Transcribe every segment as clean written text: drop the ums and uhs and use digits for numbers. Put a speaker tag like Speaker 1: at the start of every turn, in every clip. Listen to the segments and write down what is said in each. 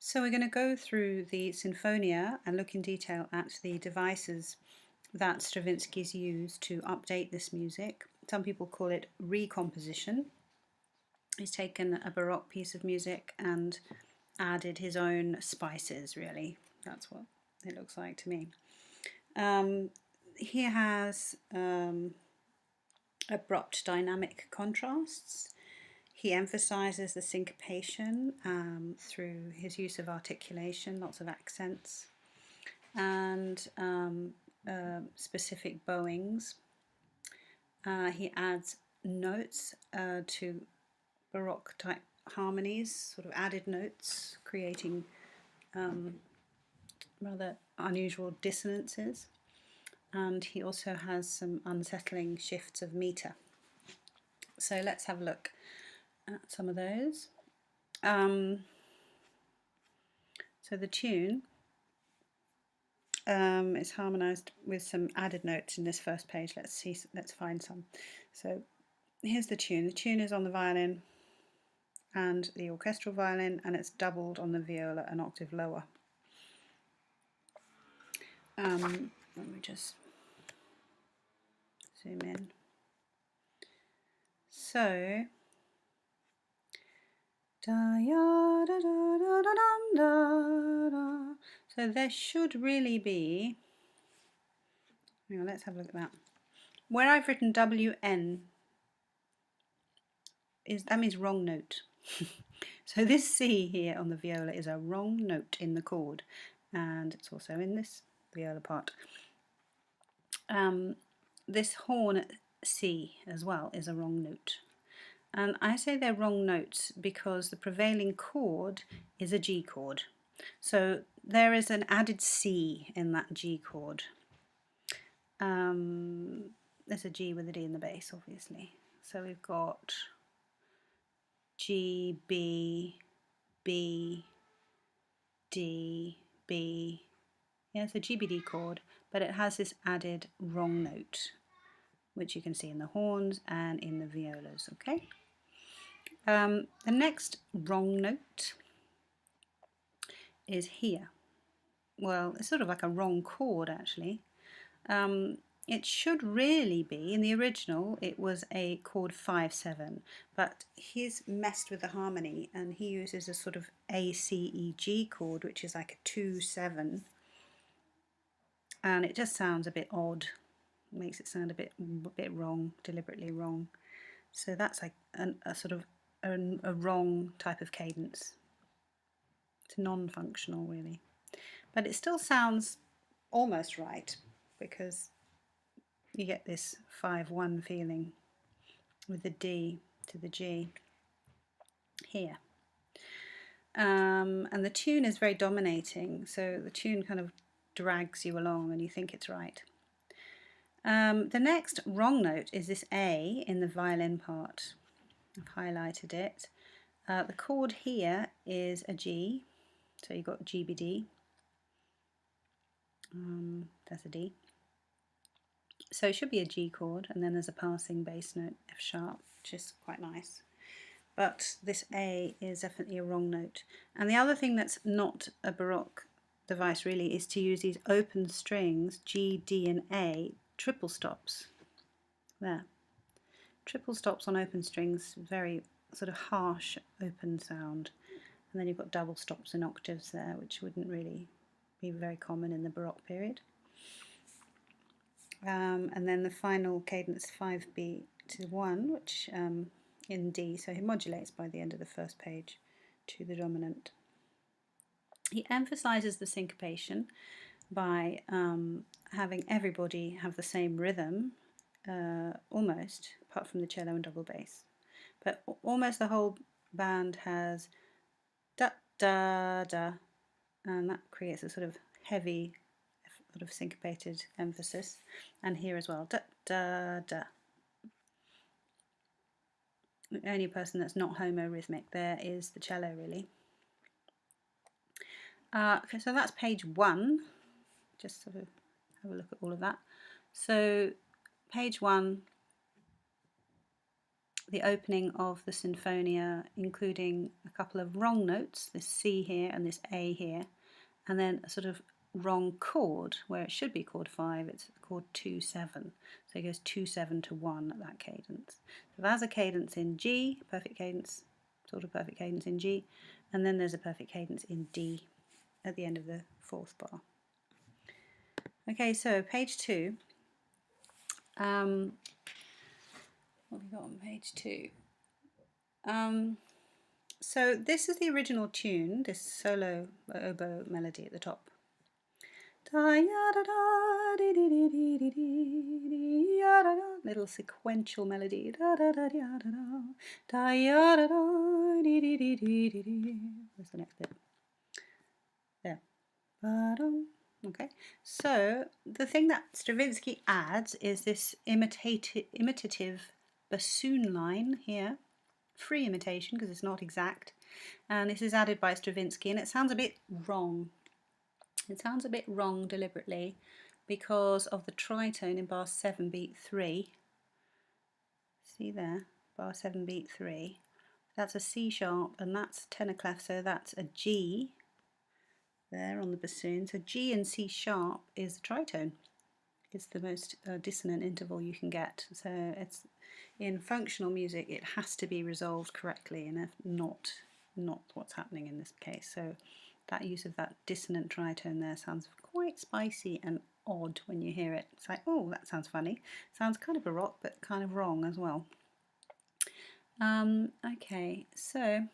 Speaker 1: So we're going to go through the sinfonia and look in detail at the devices that Stravinsky's used to update this music. Some people call it recomposition. He's taken a Baroque piece of music and added his own spices, really. That's what it looks like to me. He has abrupt dynamic contrasts. He emphasizes the syncopation through his use of articulation, lots of accents, and specific bowings. He adds notes to Baroque type harmonies, sort of added notes, creating rather unusual dissonances. And he also has some unsettling shifts of meter. So let's have a look at some of those. So the tune is harmonized with some added notes in this first page. Let's find some. So here's the tune. The tune is on the violin and the orchestral violin, and it's doubled on the viola an octave lower. Let me just zoom in. So so there should really be, hang on, let's have a look at that. Where I've written WN, that means wrong note. So this C here on the viola is a wrong note in the chord, and it's also in this viola part. This horn C as well is a wrong note. And I say they're wrong notes because the prevailing chord is a G chord. So there is an added C in that G chord. There's a G with a D in the bass, obviously. So we've got G, B, B, D, B. Yeah, it's a GBD chord, but it has this added wrong note, which you can see in the horns and in the violas, okay? The next wrong note is here. Well, it's sort of like a wrong chord, actually. It should really be, in the original, it was a chord 5-7, but he's messed with the harmony and he uses a sort of A, C, E, G chord, which is like a 2-7, and it just sounds a bit odd. It makes it sound a bit wrong, deliberately wrong. So that's like a sort of a wrong type of cadence. It's non-functional, really. But it still sounds almost right because you get this 5-1 feeling with the D to the G here. And the tune is very dominating, so the tune kind of drags you along and you think it's right. The next wrong note is this A in the violin part. I've highlighted it. The chord here is a G, so you've got GBD. That's a D. So it should be a G chord, and then there's a passing bass note, F sharp, which is quite nice. But this A is definitely a wrong note. And the other thing that's not a Baroque device really is to use these open strings, G, D and A, triple stops. There. Triple stops on open strings, very sort of harsh open sound. And then you've got double stops in octaves there, which wouldn't really be very common in the Baroque period. And then the final cadence 5B to 1, which in D, so he modulates by the end of the first page to the dominant. He emphasizes the syncopation by having everybody have the same rhythm, almost, apart from the cello and double bass. But almost the whole band has da da da, and that creates a sort of heavy, sort of syncopated emphasis. And here as well, da da da. The only person that's not homorhythmic there is the cello, really. Okay, so that's page 1. Just sort of have a look at all of that. So page 1, the opening of the sinfonia, including a couple of wrong notes, this C here and this A here, and then a sort of wrong chord where it should be chord 5, it's chord 2-7. So it goes 2-7 to 1 at that cadence. So that's a cadence in G, perfect cadence, sort of perfect cadence in G, and then there's a perfect cadence in D at the end of the 4th bar. Okay, so page 2. What have we got on page 2? So this is the original tune, this solo oboe melody at the top. Little sequential melody. Where's the next bit? There. Okay, so the thing that Stravinsky adds is this imitative bassoon line here, free imitation because it's not exact, and this is added by Stravinsky, and it sounds a bit wrong. It sounds a bit wrong deliberately because of the tritone in bar 7 beat 3. See there, bar 7 beat 3. That's a C sharp and that's tenor clef, so that's a G there on the bassoon. So G and C sharp is the tritone. It's the most dissonant interval you can get. So it's in functional music it has to be resolved correctly, and if not what's happening in this case. So that use of that dissonant tritone there sounds quite spicy and odd when you hear it. It's like, oh, that sounds funny. Sounds kind of baroque but kind of wrong as well. Okay, so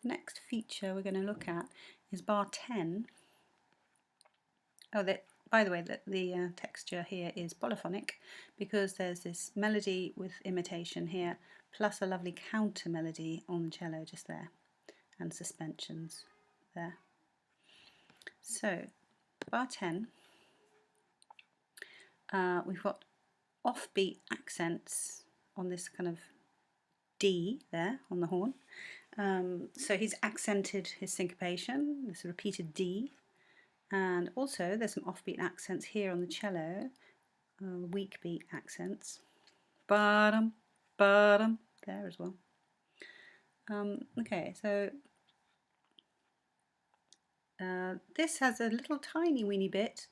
Speaker 1: next feature we're going to look at is bar 10. Oh, by the way, the texture here is polyphonic because there's this melody with imitation here, plus a lovely counter melody on the cello just there, and suspensions there. So, bar 10, we've got offbeat accents on this kind of D there on the horn. So he's accented his syncopation, this repeated D, and also there's some offbeat accents here on the cello, weak beat accents. Ba-dum, ba-dum, there as well. Okay, so this has a little tiny weeny bit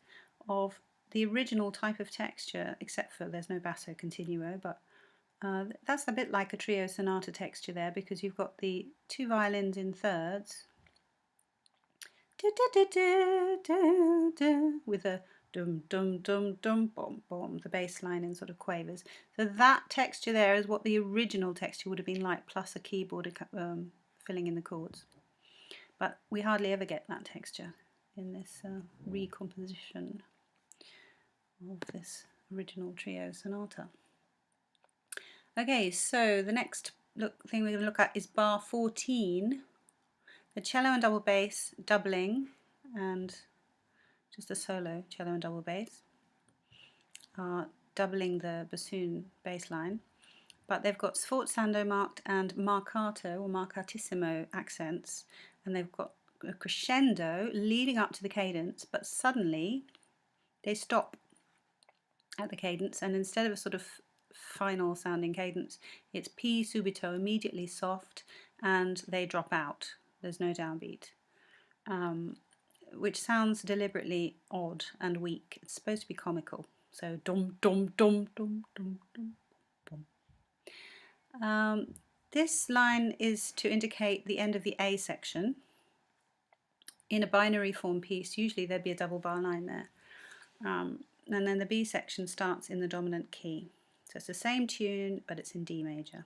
Speaker 1: of the original type of texture, except for there's no basso continuo, but that's a bit like a trio sonata texture there because you've got the 2 violins in thirds with a dum dum dum dum bom bom, the bass line in sort of quavers. So that texture there is what the original texture would have been like, plus a keyboard filling in the chords. But we hardly ever get that texture in this recomposition of this original trio sonata. Okay, so the next thing we're going to look at is bar 14. The cello and double bass doubling, and just a solo cello and double bass are doubling the bassoon bass line, but they've got sforzando marked and marcato or marcatissimo accents, and they've got a crescendo leading up to the cadence, but suddenly they stop at the cadence, and instead of a sort of final sounding cadence, it's P subito, immediately soft, and they drop out. There's no downbeat, which sounds deliberately odd and weak. It's supposed to be comical. So dum dum dum dum dum dum dum. This line is to indicate the end of the A section. In a binary form piece, usually there'd be a double bar line there. And then the B section starts in the dominant key. So it's the same tune, but it's in D major.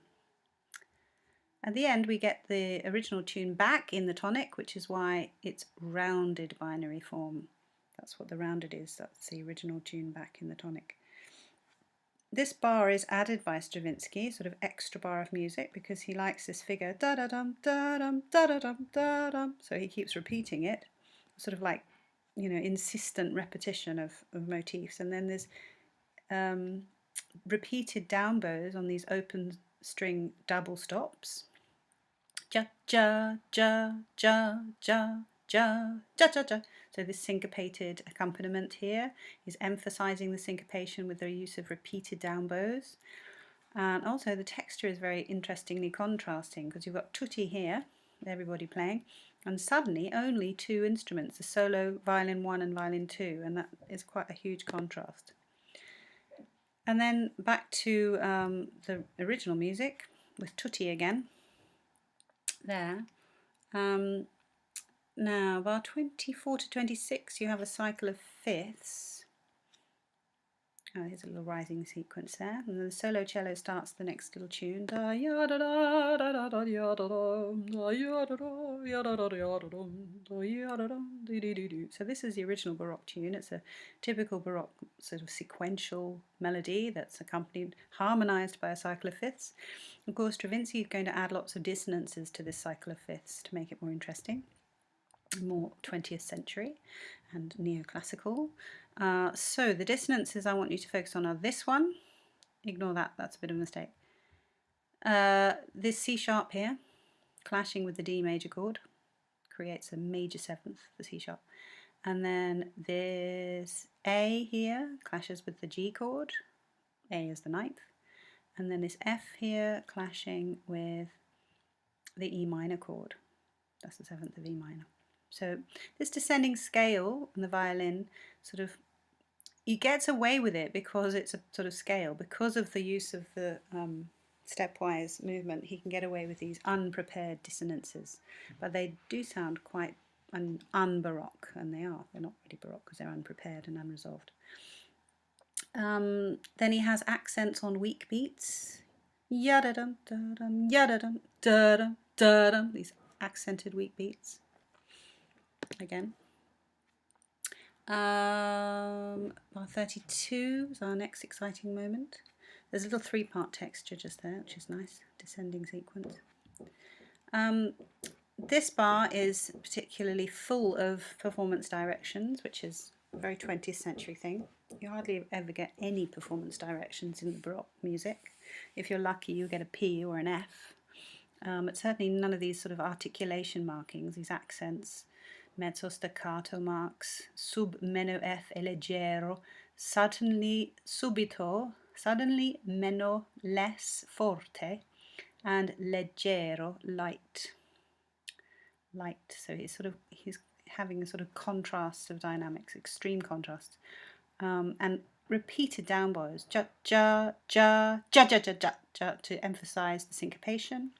Speaker 1: At the end, we get the original tune back in the tonic, which is why it's rounded binary form. That's what the rounded is. That's the original tune back in the tonic. This bar is added by Stravinsky, sort of extra bar of music, because he likes this figure, da-da-dum, da-dum, da-da-dum, da-dum. So he keeps repeating it, sort of like, you know, insistent repetition of motifs. And then there's repeated down bows on these open string double stops. Ja, ja, ja, ja, ja, ja, ja, ja, ja. So this syncopated accompaniment here is emphasizing the syncopation with the use of repeated down bows. And also the texture is very interestingly contrasting because you've got tutti here, everybody playing, and suddenly only two instruments, the solo violin 1 and violin 2, and that is quite a huge contrast. And then back to the original music with tutti again there. Now, bar 24 to 26, you have a cycle of fifths. Oh, here's a little rising sequence there, and then the solo cello starts the next little tune. So this is the original Baroque tune. It's a typical Baroque sort of sequential melody that's accompanied, harmonized by a cycle of fifths. Of course, Stravinsky is going to add lots of dissonances to this cycle of fifths to make it more interesting, more 20th century and neoclassical. So the dissonances I want you to focus on are this one. Ignore that, that's a bit of a mistake. This C sharp here, clashing with the D major chord, creates a major seventh, the C sharp. And then this A here clashes with the G chord, A is the ninth. And then this F here clashing with the E minor chord, that's the seventh of E minor. So this descending scale on the violin sort of, he gets away with it because it's a sort of scale. Because of the use of the stepwise movement, he can get away with these unprepared dissonances. But they do sound quite un-Baroque, and they are. They're not really Baroque because they're unprepared and unresolved. Then he has accents on weak beats. Yada-dum, da-dum, yada-dum, da-dum, da-dum. These accented weak beats. Again. Bar 32 is our next exciting moment. There's a little three-part texture just there, which is nice, descending sequence. This bar is particularly full of performance directions, which is a very 20th century thing. You hardly ever get any performance directions in the Baroque music. If you're lucky, you get a P or an F. But certainly none of these sort of articulation markings, these accents, mezzo staccato marks, sub meno F e leggero, suddenly subito, suddenly meno less forte, and leggero light. Light. So he's having a sort of contrast of dynamics, extreme contrast, and repeated down bows, ja ja ja ja ja ja ja ja, to emphasize the syncopation.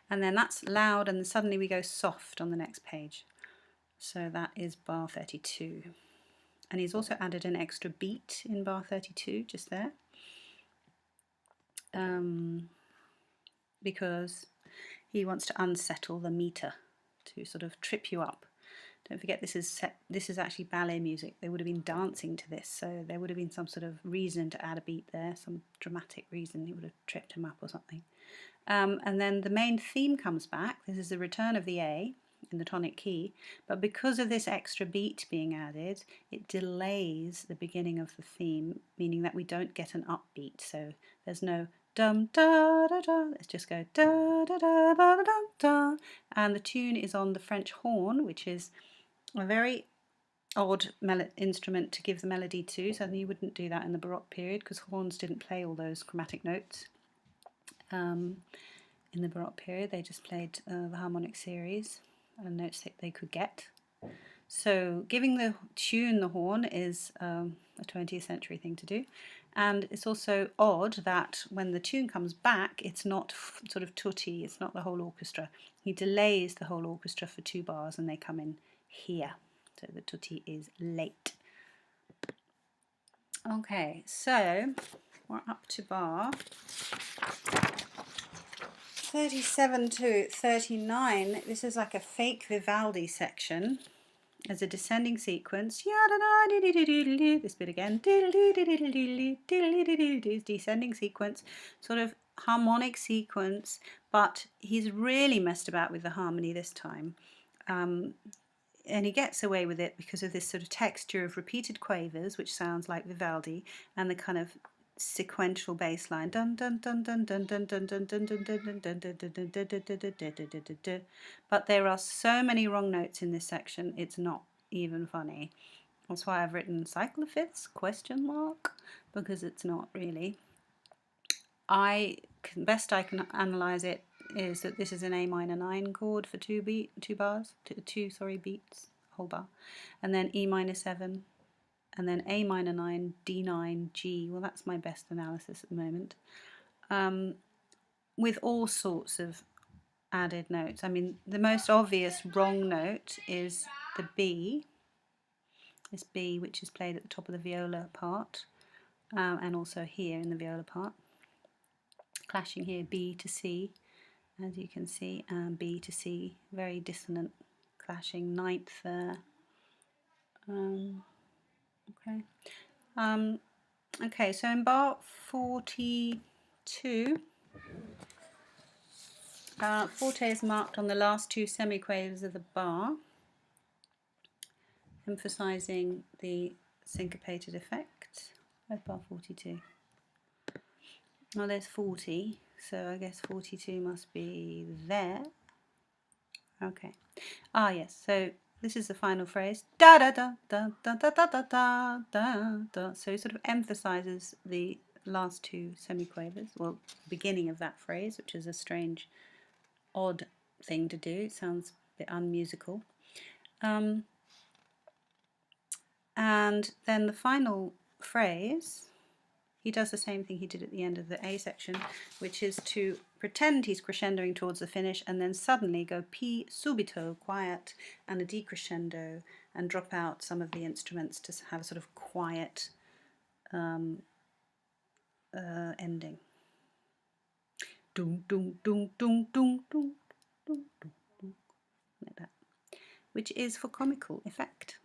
Speaker 1: And then that's loud, and then suddenly we go soft on the next page. So that is bar 32. And he's also added an extra beat in bar 32, just there. Because he wants to unsettle the meter, to sort of trip you up. Don't forget this is actually ballet music. They would have been dancing to this, so there would have been some sort of reason to add a beat there, some dramatic reason. He would have tripped him up or something. And then the main theme comes back. This is the return of the A in the tonic key, but because of this extra beat being added, it delays the beginning of the theme, meaning that we don't get an upbeat. So there's no dum da da da, let's just go da da da da da da, and the tune is on the French horn, which is a very odd instrument to give the melody to. So you wouldn't do that in the Baroque period because horns didn't play all those chromatic notes. In the Baroque period, they just played the harmonic series and notes that they could get. So giving the tune the horn is a 20th century thing to do. And it's also odd that when the tune comes back, it's not sort of tutti, it's not the whole orchestra. He delays the whole orchestra for 2 bars and they come in here. So the tutti is late. Okay, so we're up to bar 37 to 39. This is like a fake Vivaldi section. As a descending sequence, this bit again, descending sequence, sort of harmonic sequence, but he's really messed about with the harmony this time. And he gets away with it because of this sort of texture of repeated quavers, which sounds like Vivaldi, and the kind of sequential bass line, dun dun dun dun dun dun dun dun dun dun dun dun dun dun dun. But there are so many wrong notes in this section, it's not even funny. That's why I've written cycle of fifths, question mark, because it's not really. best I can analyze it is that this is an A minor 9 chord for two beats, whole bar, and then E minor 7, and then A minor 9, D9, G. Well, that's my best analysis at the moment, with all sorts of added notes. I mean, the most obvious wrong note is the B, this B, which is played at the top of the viola part, and also here in the viola part. Clashing here, B to C, as you can see, and B to C, very dissonant clashing, ninth there. Okay, so in bar 42, forte is marked on the last two semiquavers of the bar, emphasizing the syncopated effect of bar 42. Well, there's 40, so I guess 42 must be there. Okay. Ah, yes. So this is the final phrase. Da da da da da da da da da da da. So it sort of emphasizes the last two semiquavers, well, the beginning of that phrase, which is a strange, odd thing to do. It sounds a bit unmusical. And then the final phrase, he does the same thing he did at the end of the A section, which is to pretend he's crescendoing towards the finish and then suddenly go P subito, quiet, and a decrescendo, and drop out some of the instruments to have a sort of quiet ending. Dum, dum, dum, dum, dum, dum, dum, dum, dum, like that, which is for comical effect.